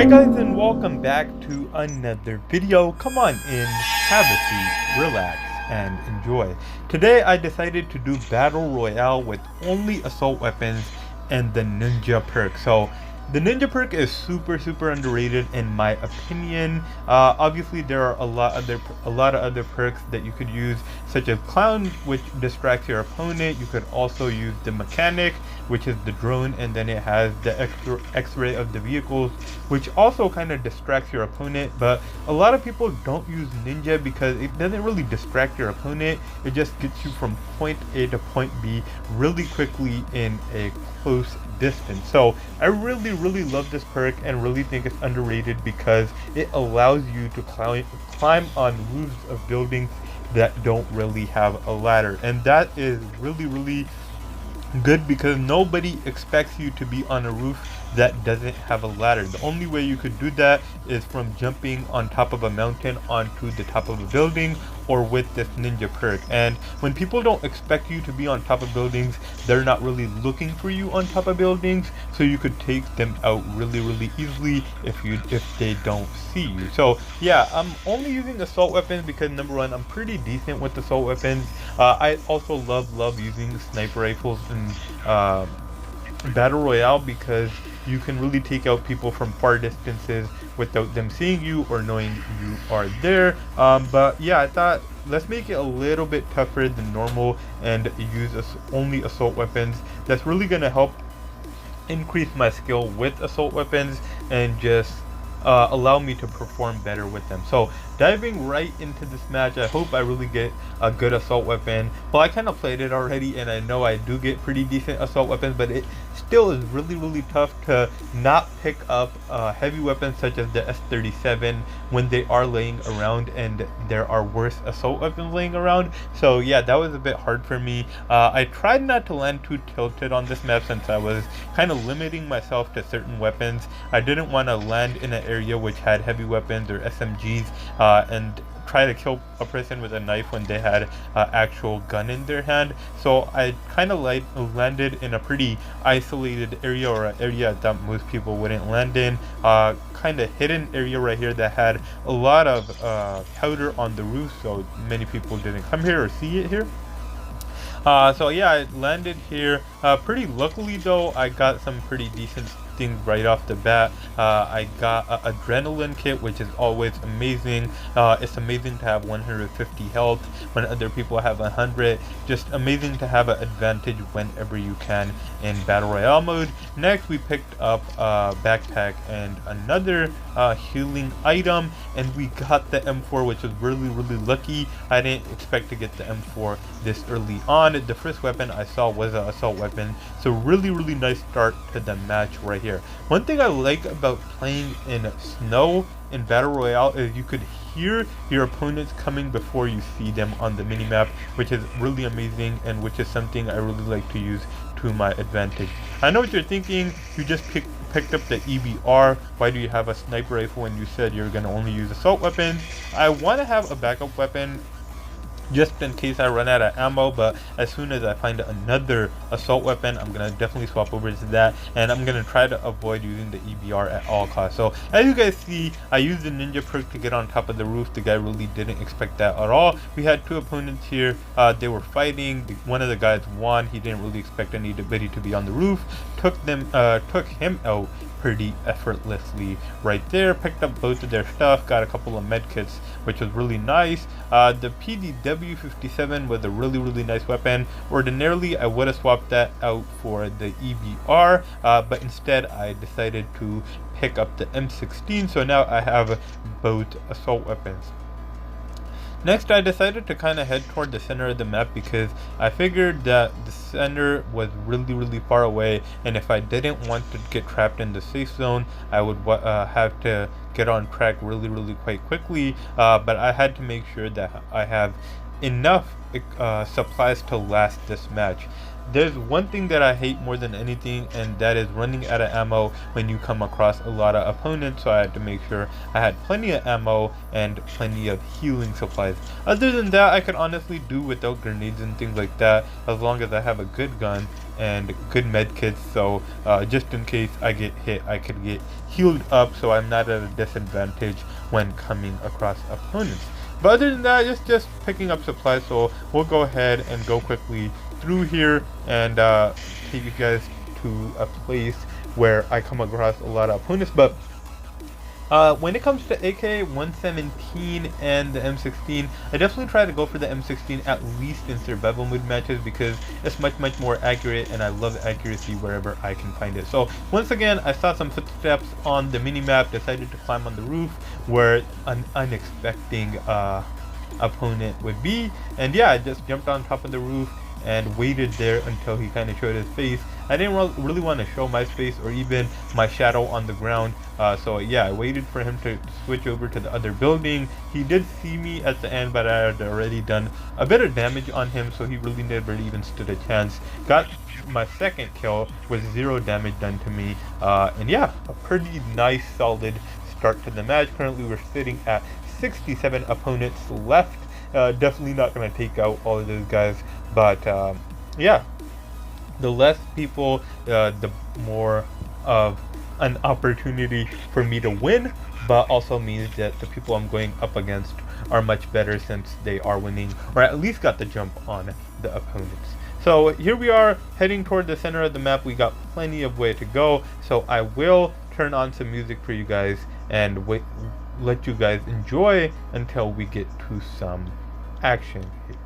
Hi guys, and welcome back to another video. Come on in, have a seat, relax, and enjoy. Today I decided to do Battle Royale with only assault weapons and the ninja perk. So the ninja perk is super underrated in my opinion. Obviously there are a lot of other perks that you could use, such as clown, which distracts your opponent. You could also use the mechanic, which is the drone, and then it has the x-ray of the vehicles, which also kind of distracts your opponent. But a lot of people don't use ninja because it doesn't really distract your opponent. It just gets you from point A to point B really quickly in a close distance. So I really love this perk and really think it's underrated because it allows you to climb on roofs of buildings that don't really have a ladder, and that is really good because nobody expects you to be on a roof that doesn't have a ladder. The only way you could do that is from jumping on top of a mountain onto the top of a building, or with this ninja perk. And when people don't expect you to be on top of buildings, they're not really looking for you on top of buildings, so you could take them out really easily if they don't see you. So yeah, I'm only using assault weapons because number one, I'm pretty decent with assault weapons. I also love using sniper rifles in Battle Royale because you can really take out people from far distances without them seeing you or knowing you are there. But yeah, I thought let's make it a little bit tougher than normal and use only assault weapons. That's really going to help increase my skill with assault weapons and just allow me to perform better with them. So diving right into this match, I hope I really get a good assault weapon. Well, I kind of played it already and I know I do get pretty decent assault weapons, but it still is really tough to not pick up heavy weapons such as the S37 when they are laying around, and there are worse assault weapons laying around. So yeah, that was a bit hard for me. I tried not to land too tilted on this map since I was kind of limiting myself to certain weapons. I didn't want to land in an area which had heavy weapons or SMGs and try to kill a person with a knife when they had actual gun in their hand. So I kind of landed in a pretty isolated area, or an area that most people wouldn't land in, kind of hidden area right here that had a lot of powder on the roof, so many people didn't come here or see it here. So yeah, I landed here pretty luckily though. I got some pretty decent things right off the bat. I got an adrenaline kit, which is always amazing. It's amazing to have 150 health when other people have 100. Just amazing to have an advantage whenever you can in Battle Royale mode. Next, we picked up a backpack and another healing item, and we got the M4, which was really lucky. I didn't expect to get the M4 this early on. The first weapon I saw was an assault weapon, so really nice start to the match right here. One thing I like about playing in snow in Battle Royale is you could hear your opponents coming before you see them on the minimap, which is really amazing and which is something I really like to use to my advantage. I know what you're thinking, you just picked up the EBR, why do you have a sniper rifle when you said you're going to only use assault weapons? I want to have a backup weapon just in case I run out of ammo, but as soon as I find another assault weapon, I'm gonna definitely swap over to that, and I'm gonna try to avoid using the EBR at all costs. So as you guys see, I used the ninja perk to get on top of the roof. The guy really didn't expect that at all. We had two opponents here, they were fighting. One of the guys won. He didn't really expect anybody to be on the roof. Took him out pretty effortlessly right there. Picked up both of their stuff, got a couple of med kits, which was really nice. The PDW57 was a really nice weapon. Ordinarily I would have swapped that out for the EBR, but instead I decided to pick up the M16, so now I have both assault weapons. Next, I decided to kind of head toward the center of the map because I figured that the center was really far away, and if I didn't want to get trapped in the safe zone, I would have to get on track really quite quickly, but I had to make sure that I have enough supplies to last this match. there's one thing that I hate more than anything, and that is running out of ammo when you come across a lot of opponents. So I had to make sure I had plenty of ammo and plenty of healing supplies. Other than that, I could honestly do without grenades and things like that, as long as I have a good gun and good med kits. So just in case I get hit, I could get healed up, so I'm not at a disadvantage when coming across opponents. But other than that, it's just picking up supplies. So we'll go ahead and go quickly through here and take you guys to a place where I come across a lot of opponents. But when it comes to AK-117 and the M16, I definitely try to go for the M16 at least in survival mode matches, because it's much more accurate, and I love accuracy wherever I can find it. So once again, I saw some footsteps on the mini-map, decided to climb on the roof where an unexpected opponent would be, and yeah, I just jumped on top of the roof and waited there until he kind of showed his face. I didn't really want to show my face or even my shadow on the ground, so yeah, I waited for him to switch over to the other building. He did see me at the end, but I had already done a bit of damage on him, so he really never even stood a chance. Got my second kill with 0 damage done to me, and yeah, a pretty nice solid start to the match. Currently we're sitting at 67 opponents left. Definitely not going to take out all of those guys, but yeah, the less people, the more of an opportunity for me to win, but also means that the people I'm going up against are much better, since they are winning, or at least got the jump on the opponents. So here we are heading toward the center of the map. We got plenty of way to go, so I will turn on some music for you guys and let you guys enjoy until we get to some action here.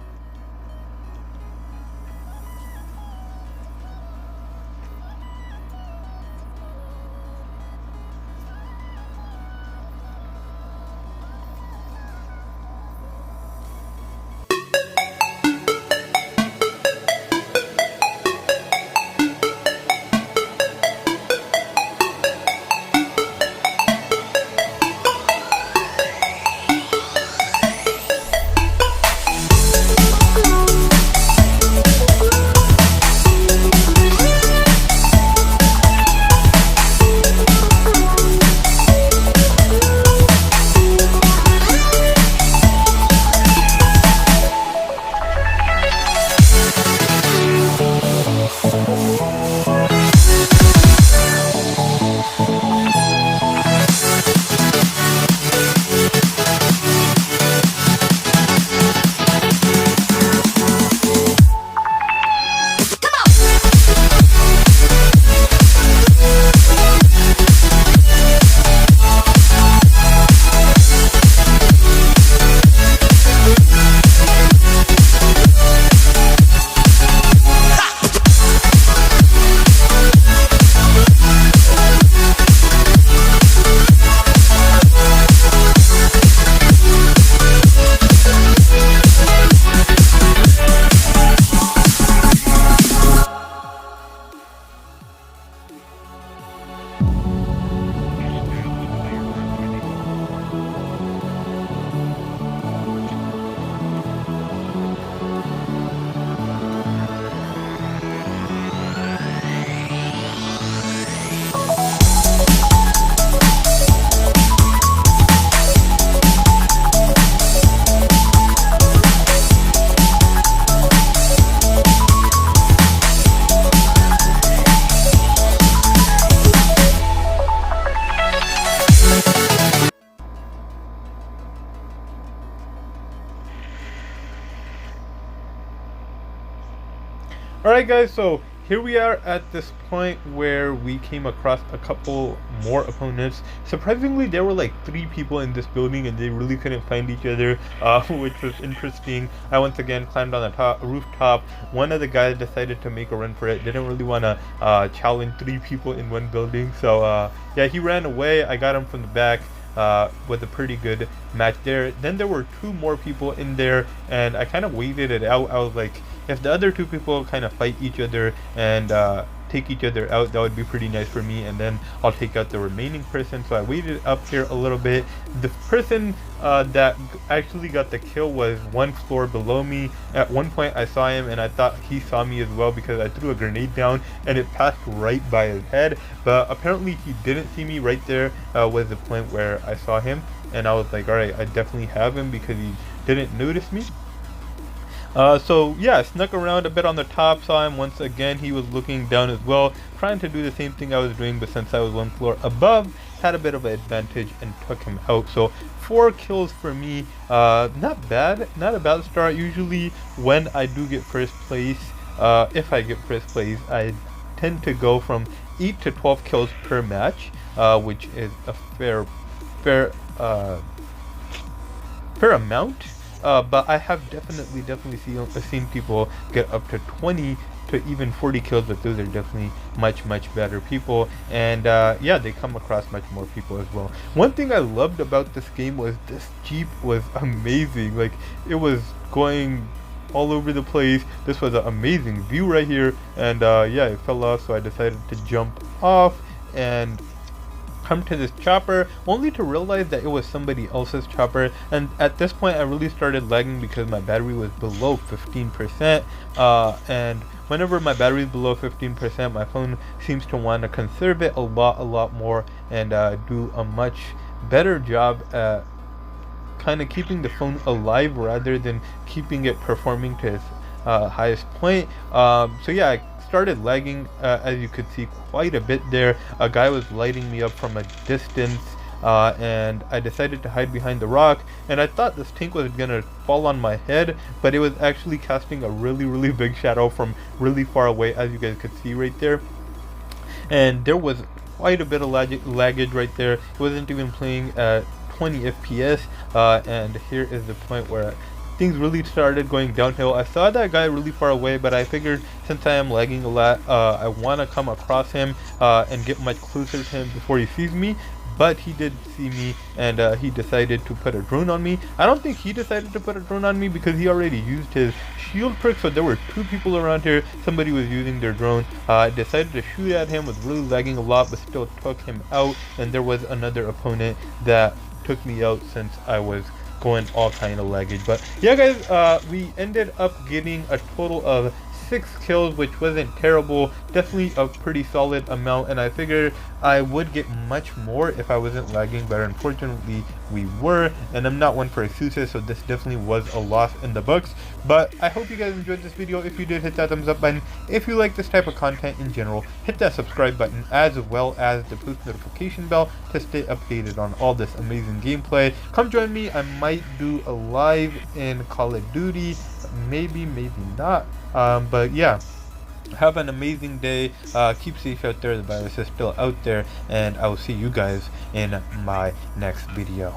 Alright guys, so here we are at this point where we came across a couple more opponents. Surprisingly, there were like 3 people in this building and they really couldn't find each other, which was interesting. I once again climbed on the rooftop. One of the guys decided to make a run for it. Didn't really want to challenge 3 people in one building. So yeah, he ran away. I got him from the back. With a pretty good match there. Then there were 2 more people in there and I kind of waited it out. I was like, if the other 2 people kind of fight each other and take each other out, that would be pretty nice for me, and then I'll take out the remaining person. So I waited up here a little bit. The person that actually got the kill was one floor below me. At one point I saw him and I thought he saw me as well because I threw a grenade down and it passed right by his head, but apparently he didn't see me. Right there was the point where I saw him, and I was like, alright, I definitely have him because he didn't notice me. So yeah, I snuck around a bit on the top, saw him once again. He was looking down as well, trying to do the same thing I was doing, but since I was one floor above, had a bit of an advantage and took him out. So 4 kills for me, not bad, not a bad start. Usually when I do get first place, if I get first place, I tend to go from 8 to 12 kills per match, which is a fair amount. But I have definitely seen people get up to 20 to even 40 kills, but those are definitely much better people, and yeah, they come across much more people as well. One thing I loved about this game was this Jeep was amazing. Like, it was going all over the place. This was an amazing view right here, and yeah, it fell off, so I decided to jump off and come to this chopper, only to realize that it was somebody else's chopper. And at this point I really started lagging because my battery was below 15%, and whenever my battery is below 15%, my phone seems to want to conserve it a lot more and do a much better job at kind of keeping the phone alive rather than keeping it performing to its highest point. So yeah, I started lagging, as you could see, quite a bit there. A guy was lighting me up from a distance, and I decided to hide behind the rock, and I thought this tank was gonna fall on my head, but it was actually casting a really big shadow from really far away, as you guys could see right there. And there was quite a bit of laggage right there. It wasn't even playing at 20 FPS, and here is the point where things really started going downhill. I saw that guy really far away, but I figured since I am lagging a lot, I want to come across him and get much closer to him before he sees me. But he did see me, and he decided to put a drone on me. I don't think he decided to put a drone on me because he already used his shield perk, so there were 2 people around here. Somebody was using their drone. I decided to shoot at him, was really lagging a lot, but still took him out. And there was another opponent that took me out since I was going all kind of laggage. But yeah guys, we ended up getting a total of 6 kills, which wasn't terrible, definitely a pretty solid amount, and I figured I would get much more if I wasn't lagging, but unfortunately we were, and I'm not one for excuses, so this definitely was a loss in the books. But I hope you guys enjoyed this video. If you did, hit that thumbs up button. If you like this type of content in general, hit that subscribe button, as well as the post notification bell to stay updated on all this amazing gameplay. Come join me. I might do a live in Call of Duty, maybe not, but yeah, have an amazing day. Keep safe out there. The virus is still out there, and I will see you guys in my next video.